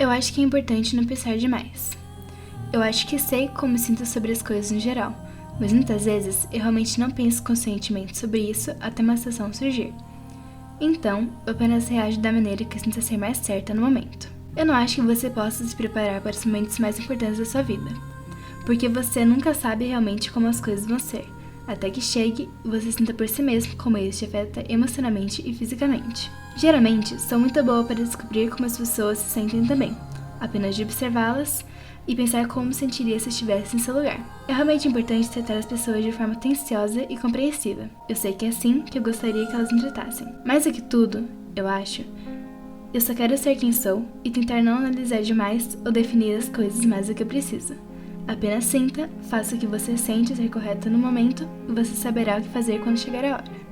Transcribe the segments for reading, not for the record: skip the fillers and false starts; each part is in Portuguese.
Eu acho que é importante não pensar demais. Eu acho que sei como me sinto sobre as coisas no geral, mas muitas vezes eu realmente não penso conscientemente sobre isso até uma situação surgir. Então, eu apenas reajo da maneira que sinta ser mais certa no momento. Eu não acho que você possa se preparar para os momentos mais importantes da sua vida, porque você nunca sabe realmente como as coisas vão ser, até que chegue e você sinta por si mesmo como isso te afeta emocionalmente e fisicamente. Geralmente, sou muito boa para descobrir como as pessoas se sentem também, apenas de observá-las e pensar como sentiria se estivesse em seu lugar. É realmente importante tratar as pessoas de forma atenciosa e compreensiva. Eu sei que é assim que eu gostaria que elas me tratassem. Mais do que tudo, eu acho, eu só quero ser quem sou e tentar não analisar demais ou definir as coisas mais do que eu preciso. Apenas sinta, faça o que você sente ser correto no momento e você saberá o que fazer quando chegar a hora.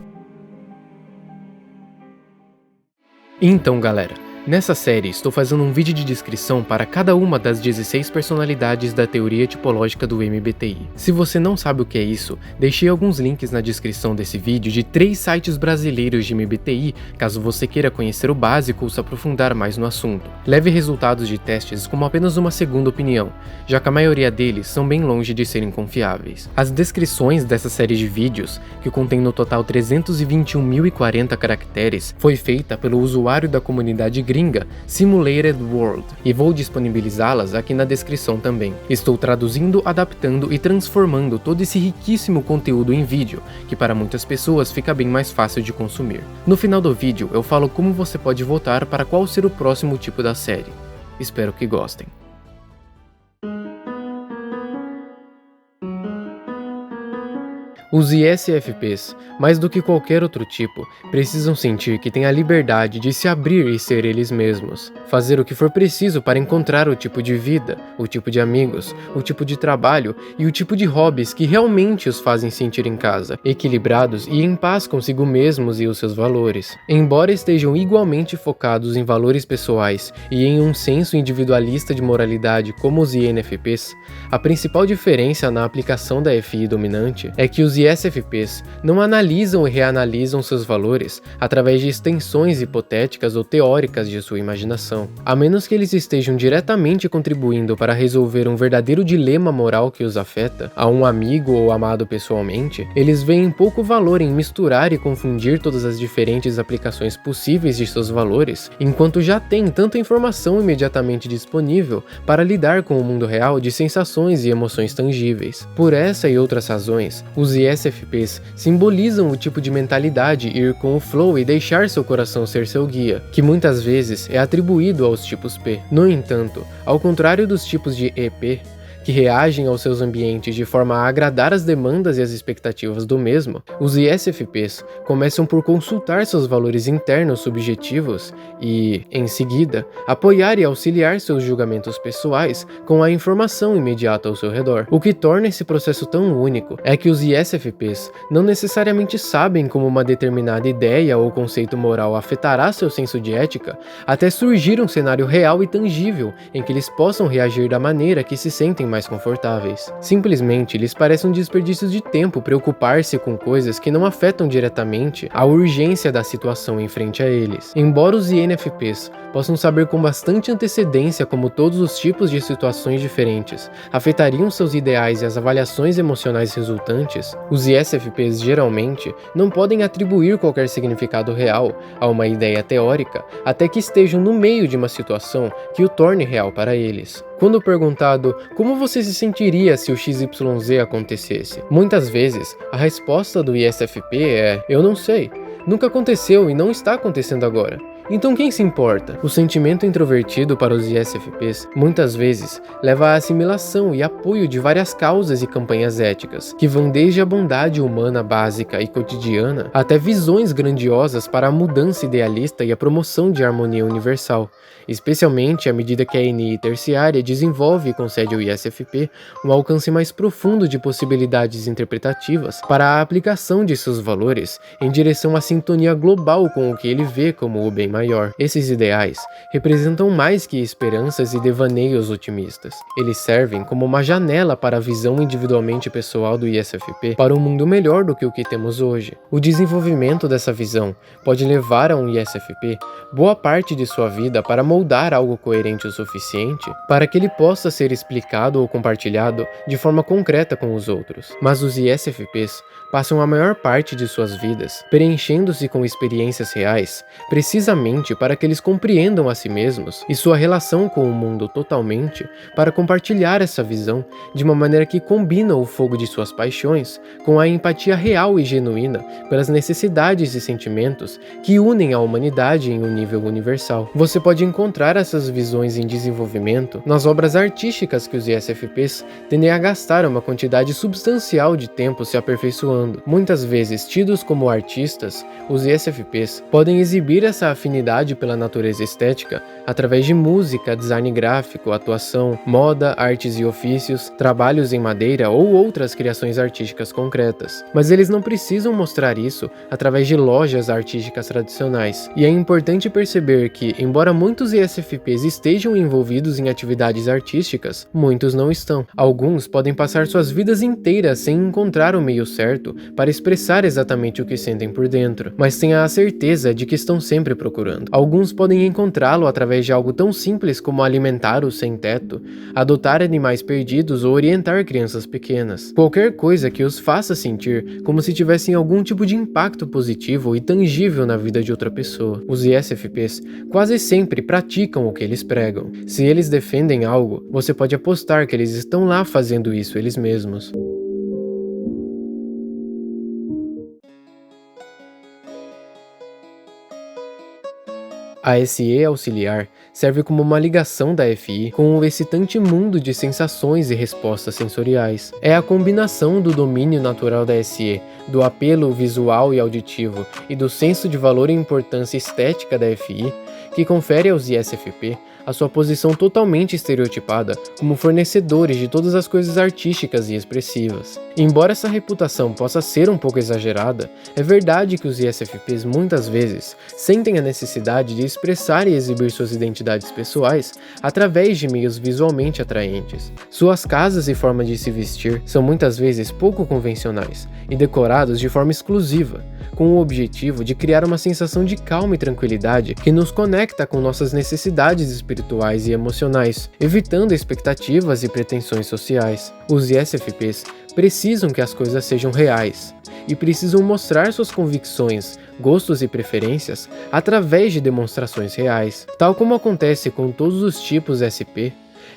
Então, galera, nessa série estou fazendo um vídeo de descrição para cada uma das 16 personalidades da teoria tipológica do MBTI. Se você não sabe o que é isso, deixei alguns links na descrição desse vídeo de 3 sites brasileiros de MBTI, caso você queira conhecer o básico ou se aprofundar mais no assunto. Leve resultados de testes como apenas uma segunda opinião, já que a maioria deles são bem longe de serem confiáveis. As descrições dessa série de vídeos, que contém no total 321.040 caracteres, foi feita pelo usuário da comunidade gringa Simulated World, e vou disponibilizá-las aqui na descrição também. Estou traduzindo, adaptando e transformando todo esse riquíssimo conteúdo em vídeo, que para muitas pessoas fica bem mais fácil de consumir. No final do vídeo eu falo como você pode votar para qual ser o próximo tipo da série. Espero que gostem. Os ISFPs, mais do que qualquer outro tipo, precisam sentir que têm a liberdade de se abrir e ser eles mesmos, fazer o que for preciso para encontrar o tipo de vida, o tipo de amigos, o tipo de trabalho e o tipo de hobbies que realmente os fazem sentir em casa, equilibrados e em paz consigo mesmos e os seus valores. Embora estejam igualmente focados em valores pessoais e em um senso individualista de moralidade como os INFPs, a principal diferença na aplicação da FI dominante é que os ISFPs não analisam e reanalisam seus valores através de extensões hipotéticas ou teóricas de sua imaginação. A menos que eles estejam diretamente contribuindo para resolver um verdadeiro dilema moral que os afeta, a um amigo ou amado pessoalmente, eles veem pouco valor em misturar e confundir todas as diferentes aplicações possíveis de seus valores, enquanto já têm tanta informação imediatamente disponível para lidar com o mundo real de sensações e emoções tangíveis. Por essa e outras razões, os ISFPs simbolizam o tipo de mentalidade ir com o flow e deixar seu coração ser seu guia, que muitas vezes é atribuído aos tipos P. No entanto, ao contrário dos tipos de EP, que reagem aos seus ambientes de forma a agradar as demandas e as expectativas do mesmo, os ISFPs começam por consultar seus valores internos subjetivos e, em seguida, apoiar e auxiliar seus julgamentos pessoais com a informação imediata ao seu redor. O que torna esse processo tão único é que os ISFPs não necessariamente sabem como uma determinada ideia ou conceito moral afetará seu senso de ética até surgir um cenário real e tangível em que eles possam reagir da maneira que se sentem mais confortáveis. Simplesmente lhes parece um desperdício de tempo preocupar-se com coisas que não afetam diretamente a urgência da situação em frente a eles. Embora os INFPs possam saber com bastante antecedência como todos os tipos de situações diferentes afetariam seus ideais e as avaliações emocionais resultantes, os ISFPs geralmente não podem atribuir qualquer significado real a uma ideia teórica até que estejam no meio de uma situação que o torne real para eles. Quando perguntado como você se sentiria se o XYZ acontecesse, muitas vezes a resposta do ISFP é: eu não sei, nunca aconteceu e não está acontecendo agora. Então quem se importa? O sentimento introvertido para os ISFPs muitas vezes leva à assimilação e apoio de várias causas e campanhas éticas, que vão desde a bondade humana básica e cotidiana até visões grandiosas para a mudança idealista e a promoção de harmonia universal, especialmente à medida que a NI terciária desenvolve e concede ao ISFP um alcance mais profundo de possibilidades interpretativas para a aplicação de seus valores em direção à sintonia global com o que ele vê como o bem maior. maior. Esses ideais representam mais que esperanças e devaneios otimistas. Eles servem como uma janela para a visão individualmente pessoal do ISFP para um mundo melhor do que o que temos hoje. O desenvolvimento dessa visão pode levar a um ISFP boa parte de sua vida para moldar algo coerente o suficiente para que ele possa ser explicado ou compartilhado de forma concreta com os outros. Mas os ISFPs passam a maior parte de suas vidas preenchendo-se com experiências reais, precisamente para que eles compreendam a si mesmos e sua relação com o mundo totalmente, para compartilhar essa visão de uma maneira que combina o fogo de suas paixões com a empatia real e genuína pelas necessidades e sentimentos que unem a humanidade em um nível universal. Você pode encontrar essas visões em desenvolvimento nas obras artísticas que os ISFPs tendem a gastar uma quantidade substancial de tempo se aperfeiçoando. Muitas vezes tidos como artistas, os ISFPs podem exibir essa afinidade pela natureza estética através de música, design gráfico, atuação, moda, artes e ofícios, trabalhos em madeira ou outras criações artísticas concretas. Mas eles não precisam mostrar isso através de lojas artísticas tradicionais. E é importante perceber que, embora muitos ISFPs estejam envolvidos em atividades artísticas, muitos não estão. Alguns podem passar suas vidas inteiras sem encontrar o meio certo para expressar exatamente o que sentem por dentro, mas tenha a certeza de que estão sempre procurando. Alguns podem encontrá-lo através de algo tão simples como alimentar os sem-teto, adotar animais perdidos ou orientar crianças pequenas. Qualquer coisa que os faça sentir como se tivessem algum tipo de impacto positivo e tangível na vida de outra pessoa. Os ISFPs quase sempre praticam o que eles pregam. Se eles defendem algo, você pode apostar que eles estão lá fazendo isso eles mesmos. A SE auxiliar serve como uma ligação da FI com o excitante mundo de sensações e respostas sensoriais. É a combinação do domínio natural da SE, do apelo visual e auditivo e do senso de valor e importância estética da FI que confere aos ISFP a sua posição totalmente estereotipada como fornecedores de todas as coisas artísticas e expressivas. Embora essa reputação possa ser um pouco exagerada, é verdade que os ISFPs muitas vezes sentem a necessidade de expressar e exibir suas identidades pessoais através de meios visualmente atraentes. Suas casas e forma de se vestir são muitas vezes pouco convencionais e decorados de forma exclusiva, com o objetivo de criar uma sensação de calma e tranquilidade que nos conecta com nossas necessidades espirituais e emocionais, evitando expectativas e pretensões sociais. Os ISFPs precisam que as coisas sejam reais e precisam mostrar suas convicções, gostos e preferências através de demonstrações reais. Tal como acontece com todos os tipos SP,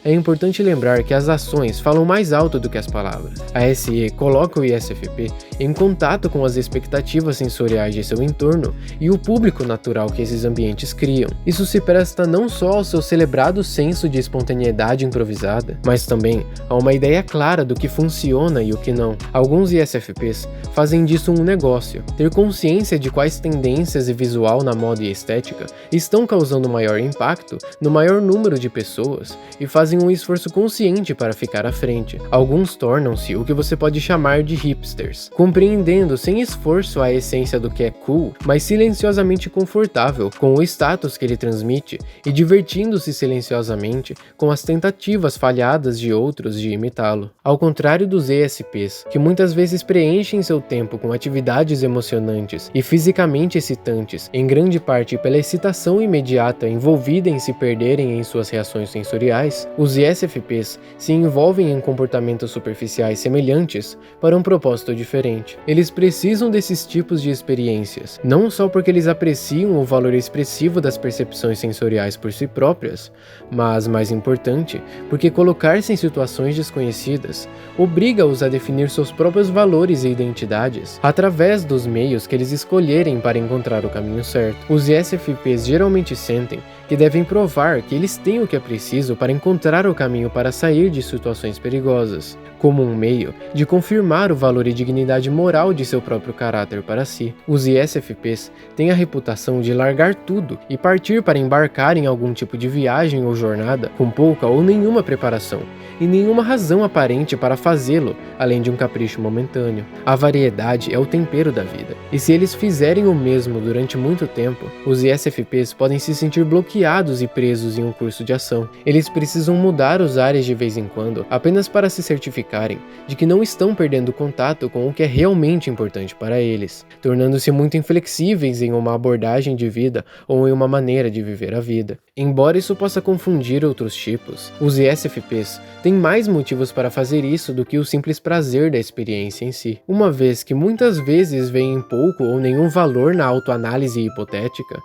é importante lembrar que as ações falam mais alto do que as palavras. A SE coloca o ISFP em contato com as expectativas sensoriais de seu entorno e o público natural que esses ambientes criam. Isso se presta não só ao seu celebrado senso de espontaneidade improvisada, mas também a uma ideia clara do que funciona e o que não. Alguns ISFPs fazem disso um negócio. Ter consciência de quais tendências e visual na moda e estética estão causando maior impacto no maior número de pessoas e fazem um esforço consciente para ficar à frente. Alguns tornam-se o que você pode chamar de hipsters, compreendendo sem esforço a essência do que é cool, mas silenciosamente confortável com o status que ele transmite e divertindo-se silenciosamente com as tentativas falhadas de outros de imitá-lo. Ao contrário dos ESPs, que muitas vezes preenchem seu tempo com atividades emocionantes e fisicamente excitantes, em grande parte pela excitação imediata envolvida em se perderem em suas reações sensoriais, os ISFPs se envolvem em comportamentos superficiais semelhantes para um propósito diferente. Eles precisam desses tipos de experiências, não só porque eles apreciam o valor expressivo das percepções sensoriais por si próprias, mas, mais importante, porque colocar-se em situações desconhecidas obriga-os a definir seus próprios valores e identidades através dos meios que eles escolherem para encontrar o caminho certo. Os ISFPs geralmente sentem que devem provar que eles têm o que é preciso para encontrar encontrar o caminho para sair de situações perigosas, como um meio de confirmar o valor e dignidade moral de seu próprio caráter para si. Os ISFPs têm a reputação de largar tudo e partir para embarcar em algum tipo de viagem ou jornada com pouca ou nenhuma preparação e nenhuma razão aparente para fazê-lo, além de um capricho momentâneo. A variedade é o tempero da vida, e se eles fizerem o mesmo durante muito tempo, os ISFPs podem se sentir bloqueados e presos em um curso de ação. Eles precisam mudar os ares de vez em quando, apenas para se certificarem de que não estão perdendo contato com o que é realmente importante para eles, tornando-se muito inflexíveis em uma abordagem de vida ou em uma maneira de viver a vida. Embora isso possa confundir outros tipos, os ISFPs têm mais motivos para fazer isso do que o simples prazer da experiência em si. Uma vez que muitas vezes veem pouco ou nenhum valor na autoanálise hipotética,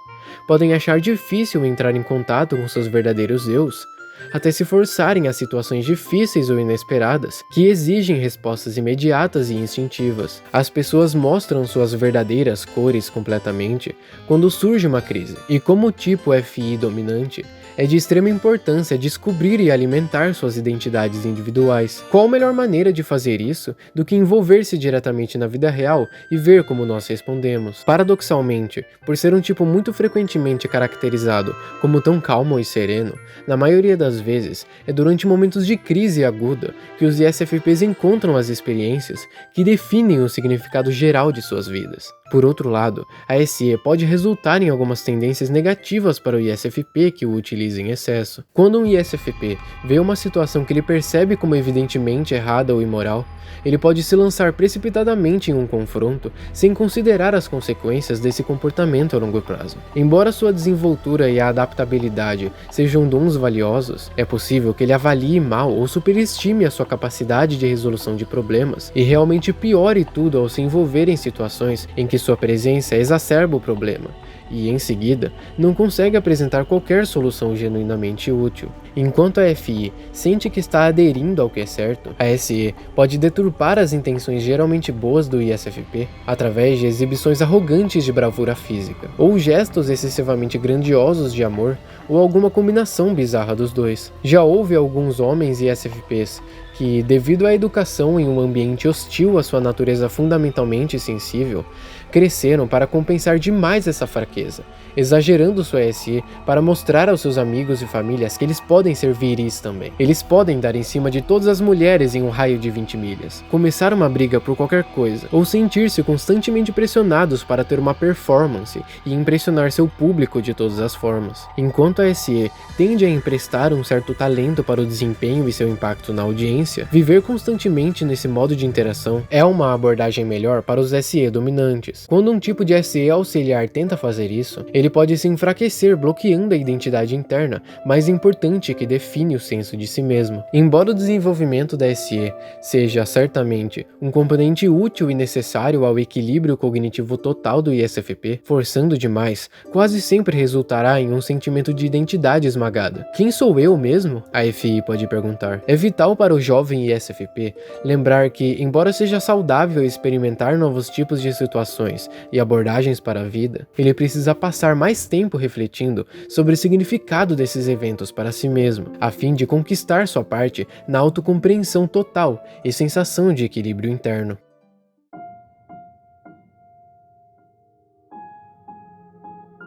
podem achar difícil entrar em contato com seus verdadeiros eus, até se forçarem a situações difíceis ou inesperadas que exigem respostas imediatas e instintivas. As pessoas mostram suas verdadeiras cores completamente quando surge uma crise, e como o tipo FI dominante, é de extrema importância descobrir e alimentar suas identidades individuais. Qual melhor maneira de fazer isso do que envolver-se diretamente na vida real e ver como nós respondemos? Paradoxalmente, por ser um tipo muito frequentemente caracterizado como tão calmo e sereno, na maioria das vezes é durante momentos de crise aguda que os ISFPs encontram as experiências que definem o significado geral de suas vidas. Por outro lado, a SE pode resultar em algumas tendências negativas para o ISFP que o utiliza em excesso. Quando um ISFP vê uma situação que ele percebe como evidentemente errada ou imoral, ele pode se lançar precipitadamente em um confronto sem considerar as consequências desse comportamento a longo prazo. Embora sua desenvoltura e a adaptabilidade sejam dons valiosos, é possível que ele avalie mal ou superestime a sua capacidade de resolução de problemas e realmente piore tudo ao se envolver em situações em que sua presença exacerba o problema e, em seguida, não consegue apresentar qualquer solução genuinamente útil. Enquanto a FI sente que está aderindo ao que é certo, a SE pode deturpar as intenções geralmente boas do ISFP através de exibições arrogantes de bravura física, ou gestos excessivamente grandiosos de amor, ou alguma combinação bizarra dos dois. Já houve alguns homens ISFPs que, devido à educação em um ambiente hostil à sua natureza fundamentalmente sensível, cresceram para compensar demais essa fraqueza, exagerando sua SE para mostrar aos seus amigos e famílias que eles podem ser viris também. Eles podem dar em cima de todas as mulheres em um raio de 20 milhas, começar uma briga por qualquer coisa, ou sentir-se constantemente pressionados para ter uma performance e impressionar seu público de todas as formas. Enquanto a SE tende a emprestar um certo talento para o desempenho e seu impacto na audiência, viver constantemente nesse modo de interação é uma abordagem melhor para os SE dominantes. Quando um tipo de SE auxiliar tenta fazer isso, ele pode se enfraquecer bloqueando a identidade interna mais importante que define o senso de si mesmo. Embora o desenvolvimento da SE seja certamente um componente útil e necessário ao equilíbrio cognitivo total do ISFP, forçando demais quase sempre resultará em um sentimento de identidade esmagada. Quem sou eu mesmo? A FI pode perguntar. É vital para o jovem ISFP lembrar que, embora seja saudável experimentar novos tipos de situações e abordagens para a vida, ele precisa passar mais tempo refletindo sobre o significado desses eventos para si mesmo, a fim de conquistar sua parte na autocompreensão total e sensação de equilíbrio interno.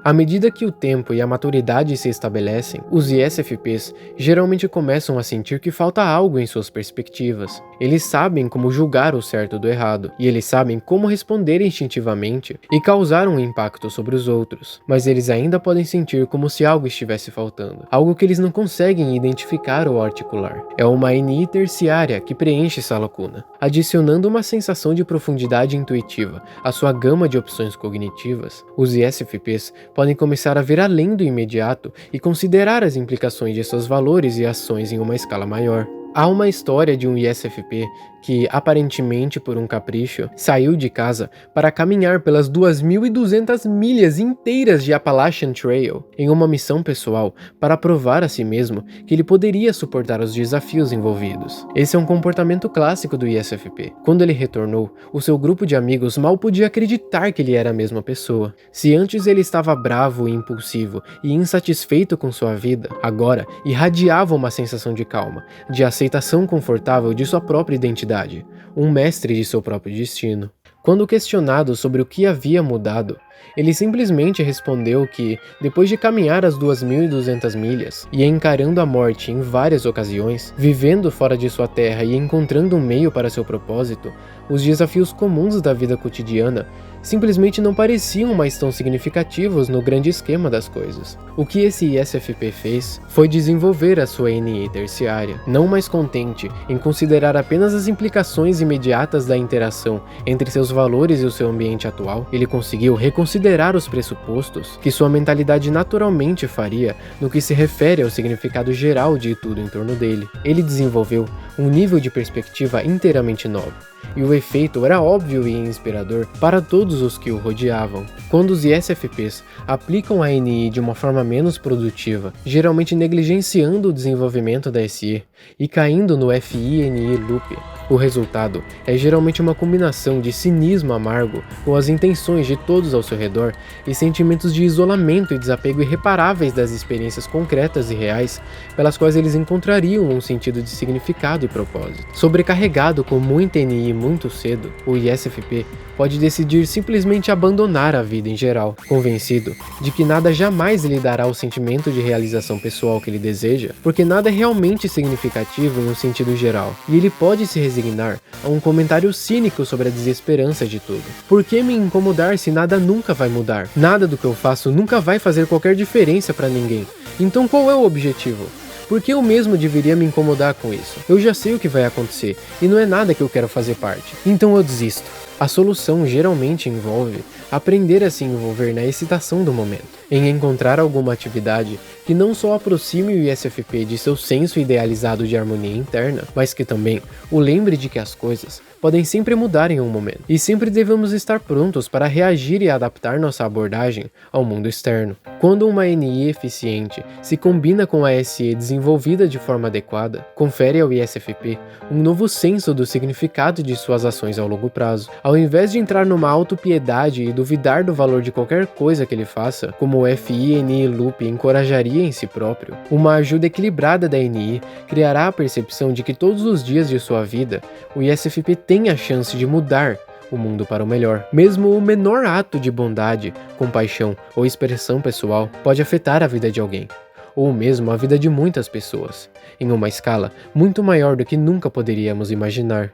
À medida que o tempo e a maturidade se estabelecem, os ISFPs geralmente começam a sentir que falta algo em suas perspectivas. Eles sabem como julgar o certo do errado, e eles sabem como responder instintivamente e causar um impacto sobre os outros, mas eles ainda podem sentir como se algo estivesse faltando, algo que eles não conseguem identificar ou articular. É uma NI terciária que preenche essa lacuna, adicionando uma sensação de profundidade intuitiva à sua gama de opções cognitivas. Os ISFPs podem começar a ver além do imediato e considerar as implicações de seus valores e ações em uma escala maior. Há uma história de um ISFP que, aparentemente por um capricho, saiu de casa para caminhar pelas 2.200 milhas inteiras de Appalachian Trail em uma missão pessoal para provar a si mesmo que ele poderia suportar os desafios envolvidos. Esse é um comportamento clássico do ISFP. Quando ele retornou, o seu grupo de amigos mal podia acreditar que ele era a mesma pessoa. Se antes ele estava bravo e impulsivo e insatisfeito com sua vida, agora irradiava uma sensação de calma, de aceitação confortável de sua própria identidade, um mestre de seu próprio destino. Quando questionado sobre o que havia mudado, ele simplesmente respondeu que, depois de caminhar as 2.200 milhas e encarando a morte em várias ocasiões, vivendo fora de sua terra e encontrando um meio para seu propósito, os desafios comuns da vida cotidiana simplesmente não pareciam mais tão significativos no grande esquema das coisas. O que esse ISFP fez foi desenvolver a sua NI terciária. Não mais contente em considerar apenas as implicações imediatas da interação entre seus valores e o seu ambiente atual, ele conseguiu reconsiderar os pressupostos que sua mentalidade naturalmente faria no que se refere ao significado geral de tudo em torno dele. Ele desenvolveu um nível de perspectiva inteiramente novo, e o efeito era óbvio e inspirador para todos os que o rodeavam. Quando os ISFPs aplicam a NI de uma forma menos produtiva, geralmente negligenciando o desenvolvimento da SE e caindo no FI-NI loop, o resultado é geralmente uma combinação de cinismo amargo com as intenções de todos ao seu redor e sentimentos de isolamento e desapego irreparáveis das experiências concretas e reais pelas quais eles encontrariam um sentido de significado e propósito. Sobrecarregado com muita NI muito cedo, o ISFP pode decidir simplesmente abandonar a vida em geral, convencido de que nada jamais lhe dará o sentimento de realização pessoal que ele deseja, porque nada é realmente significativo em um sentido geral, e ele pode se resignar a um comentário cínico sobre a desesperança de tudo. Por que me incomodar se nada nunca vai mudar? Nada do que eu faço nunca vai fazer qualquer diferença para ninguém. Então qual é o objetivo? Por que eu mesmo deveria me incomodar com isso? Eu já sei o que vai acontecer, e não é nada que eu quero fazer parte. Então eu desisto. A solução geralmente envolve aprender a se envolver na excitação do momento, em encontrar alguma atividade que não só aproxime o ISFP de seu senso idealizado de harmonia interna, mas que também o lembre de que as coisas podem sempre mudar em um momento, e sempre devemos estar prontos para reagir e adaptar nossa abordagem ao mundo externo. Quando uma NI eficiente se combina com a SE desenvolvida de forma adequada, confere ao ISFP um novo senso do significado de suas ações ao longo prazo. Ao invés de entrar numa autopiedade e duvidar do valor de qualquer coisa que ele faça, como o FI-NI loop encorajaria em si próprio, uma ajuda equilibrada da NI criará a percepção de que todos os dias de sua vida, o ISFP tem a chance de mudar o mundo para o melhor. Mesmo o menor ato de bondade, compaixão ou expressão pessoal pode afetar a vida de alguém, ou mesmo a vida de muitas pessoas, em uma escala muito maior do que nunca poderíamos imaginar.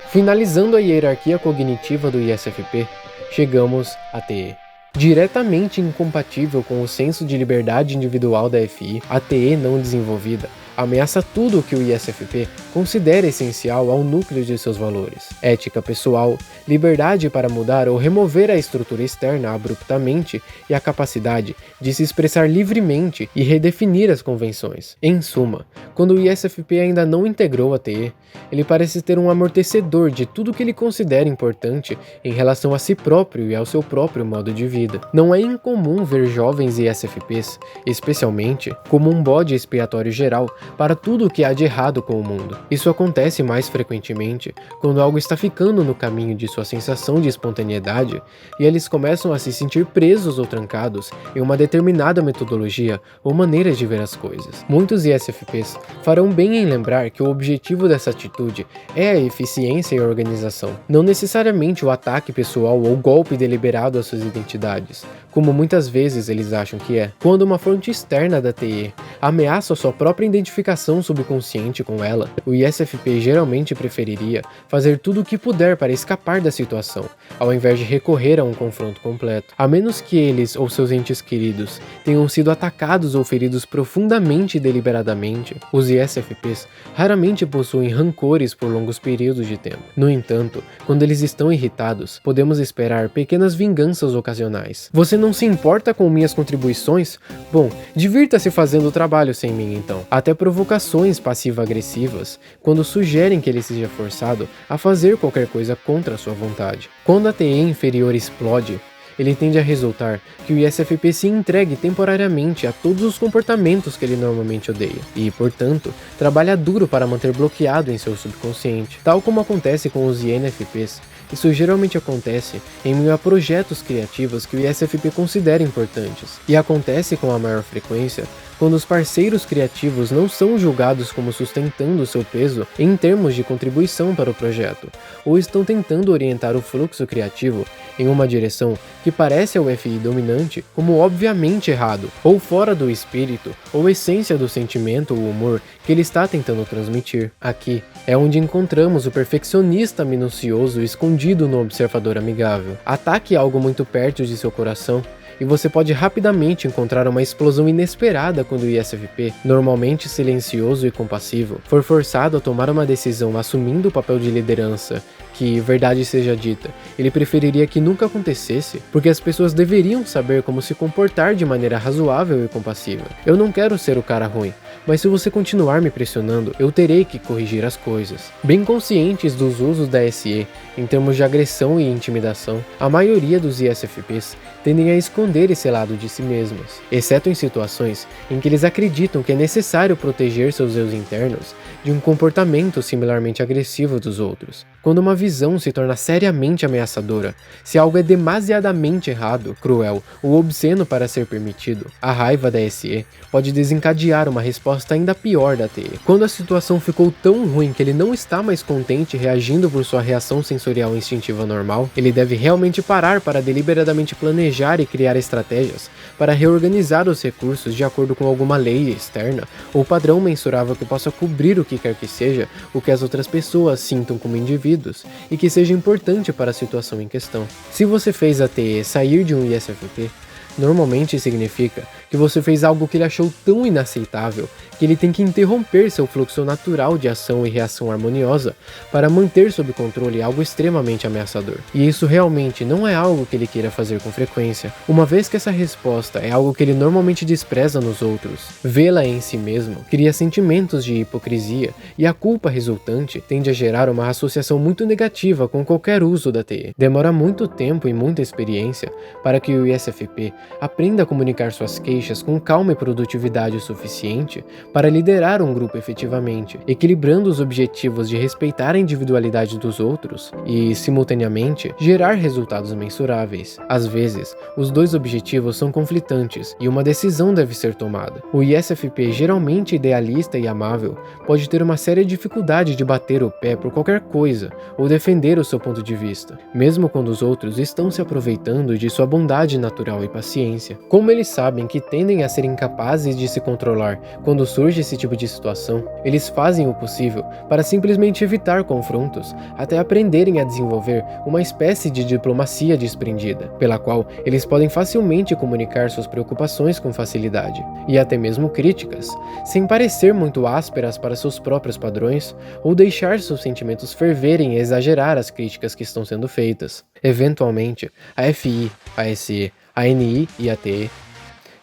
Finalizando a hierarquia cognitiva do ISFP, chegamos à TE. Diretamente incompatível com o senso de liberdade individual da FI, a TE não desenvolvida ameaça tudo o que o ISFP considera essencial ao núcleo de seus valores: ética pessoal, liberdade para mudar ou remover a estrutura externa abruptamente e a capacidade de se expressar livremente e redefinir as convenções. Em suma, quando o ISFP ainda não integrou a TE, ele parece ter um amortecedor de tudo que ele considera importante em relação a si próprio e ao seu próprio modo de vida. Não é incomum ver jovens ISFPs, especialmente, como um bode expiatório geral para tudo o que há de errado com o mundo. Isso acontece mais frequentemente quando algo está ficando no caminho de sua sensação de espontaneidade e eles começam a se sentir presos ou trancados em uma determinada metodologia ou maneira de ver as coisas. Muitos ISFPs farão bem em lembrar que o objetivo dessa atitude é a eficiência e a organização, não necessariamente o ataque pessoal ou golpe deliberado às suas identidades, como muitas vezes eles acham que é. Quando uma fonte externa da TE ameaça a sua própria identificação identificação subconsciente com ela, o ISFP geralmente preferiria fazer tudo o que puder para escapar da situação, ao invés de recorrer a um confronto completo. A menos que eles ou seus entes queridos tenham sido atacados ou feridos profundamente e deliberadamente, os ISFPs raramente possuem rancores por longos períodos de tempo. No entanto, quando eles estão irritados, podemos esperar pequenas vinganças ocasionais. Você não se importa com minhas contribuições? Bom, divirta-se fazendo o trabalho sem mim então. Até provocações passivo-agressivas, quando sugerem que ele seja forçado a fazer qualquer coisa contra a sua vontade. Quando a TE inferior explode, ele tende a resultar que o ISFP se entregue temporariamente a todos os comportamentos que ele normalmente odeia, e, portanto, trabalha duro para manter bloqueado em seu subconsciente. Tal como acontece com os INFPs, isso geralmente acontece em meio a projetos criativos que o ISFP considera importantes, e acontece com a maior frequência quando os parceiros criativos não são julgados como sustentando seu peso em termos de contribuição para o projeto, ou estão tentando orientar o fluxo criativo em uma direção que parece ao FI dominante como obviamente errado, ou fora do espírito ou essência do sentimento ou humor que ele está tentando transmitir. Aqui é onde encontramos o perfeccionista minucioso escondido no observador amigável. Ataque algo muito perto de seu coração, e você pode rapidamente encontrar uma explosão inesperada quando o ISFP, normalmente silencioso e compassivo, for forçado a tomar uma decisão assumindo o papel de liderança, que, verdade seja dita, ele preferiria que nunca acontecesse, porque as pessoas deveriam saber como se comportar de maneira razoável e compassiva. Eu não quero ser o cara ruim, mas se você continuar me pressionando, eu terei que corrigir as coisas. Bem conscientes dos usos da SE em termos de agressão e intimidação, a maioria dos ISFPs tendem a esconder esse lado de si mesmos, exceto em situações em que eles acreditam que é necessário proteger seus eu internos de um comportamento similarmente agressivo dos outros. Quando uma visão se torna seriamente ameaçadora, se algo é demasiadamente errado, cruel ou obsceno para ser permitido, a raiva da SE pode desencadear uma resposta ainda pior da TE. Quando a situação ficou tão ruim que ele não está mais contente reagindo por sua reação sensorial instintiva normal, ele deve realmente parar para deliberadamente planejar e criar estratégias para reorganizar os recursos de acordo com alguma lei externa ou padrão mensurável que possa cobrir o que quer que seja o que as outras pessoas sintam como indivíduos e que seja importante para a situação em questão. Se você fez a TE sair de um ISFP, normalmente significa que você fez algo que ele achou tão inaceitável que ele tem que interromper seu fluxo natural de ação e reação harmoniosa para manter sob controle algo extremamente ameaçador. E isso realmente não é algo que ele queira fazer com frequência, uma vez que essa resposta é algo que ele normalmente despreza nos outros. Vê-la em si mesmo cria sentimentos de hipocrisia, e a culpa resultante tende a gerar uma associação muito negativa com qualquer uso da TE. Demora muito tempo e muita experiência para que o ISFP aprenda a comunicar suas queixas com calma e produtividade o suficiente para liderar um grupo efetivamente, equilibrando os objetivos de respeitar a individualidade dos outros e, simultaneamente, gerar resultados mensuráveis. Às vezes, os dois objetivos são conflitantes e uma decisão deve ser tomada. O ISFP, geralmente idealista e amável, pode ter uma séria dificuldade de bater o pé por qualquer coisa ou defender o seu ponto de vista, mesmo quando os outros estão se aproveitando de sua bondade natural e paciência. Como eles sabem que tendem a ser incapazes de se controlar quando surge esse tipo de situação, eles fazem o possível para simplesmente evitar confrontos até aprenderem a desenvolver uma espécie de diplomacia desprendida, pela qual eles podem facilmente comunicar suas preocupações com facilidade, e até mesmo críticas, sem parecer muito ásperas para seus próprios padrões ou deixar seus sentimentos ferverem e exagerar as críticas que estão sendo feitas. Eventualmente, a FI, a SE, a NI e a TE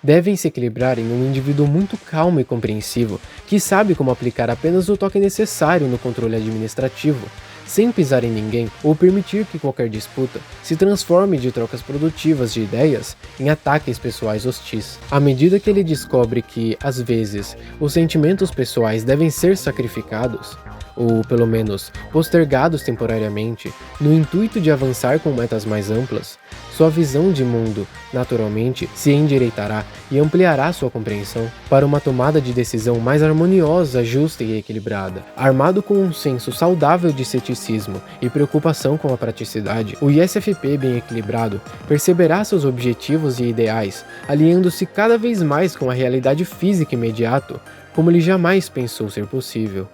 devem se equilibrar em um indivíduo muito calmo e compreensivo, que sabe como aplicar apenas o toque necessário no controle administrativo, sem pisar em ninguém ou permitir que qualquer disputa se transforme de trocas produtivas de ideias em ataques pessoais hostis. À medida que ele descobre que, às vezes, os sentimentos pessoais devem ser sacrificados, ou pelo menos postergados temporariamente, no intuito de avançar com metas mais amplas, sua visão de mundo, naturalmente, se endireitará e ampliará sua compreensão para uma tomada de decisão mais harmoniosa, justa e equilibrada. Armado com um senso saudável de ceticismo e preocupação com a praticidade, o ISFP bem equilibrado perceberá seus objetivos e ideais, alinhando-se cada vez mais com a realidade física imediata, como ele jamais pensou ser possível.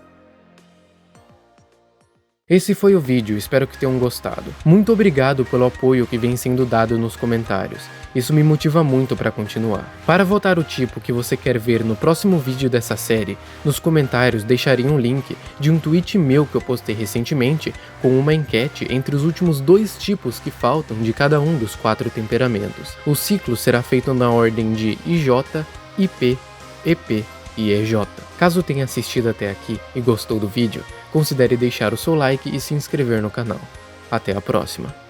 Esse foi o vídeo, espero que tenham gostado. Muito obrigado pelo apoio que vem sendo dado nos comentários, isso me motiva muito para continuar. Para votar o tipo que você quer ver no próximo vídeo dessa série, nos comentários deixarei um link de um tweet meu que eu postei recentemente com uma enquete entre os últimos 2 tipos que faltam de cada um dos 4 temperamentos. O ciclo será feito na ordem de IJ, IP, EP e EJ. Caso tenha assistido até aqui e gostou do vídeo, considere deixar o seu like e se inscrever no canal. Até a próxima!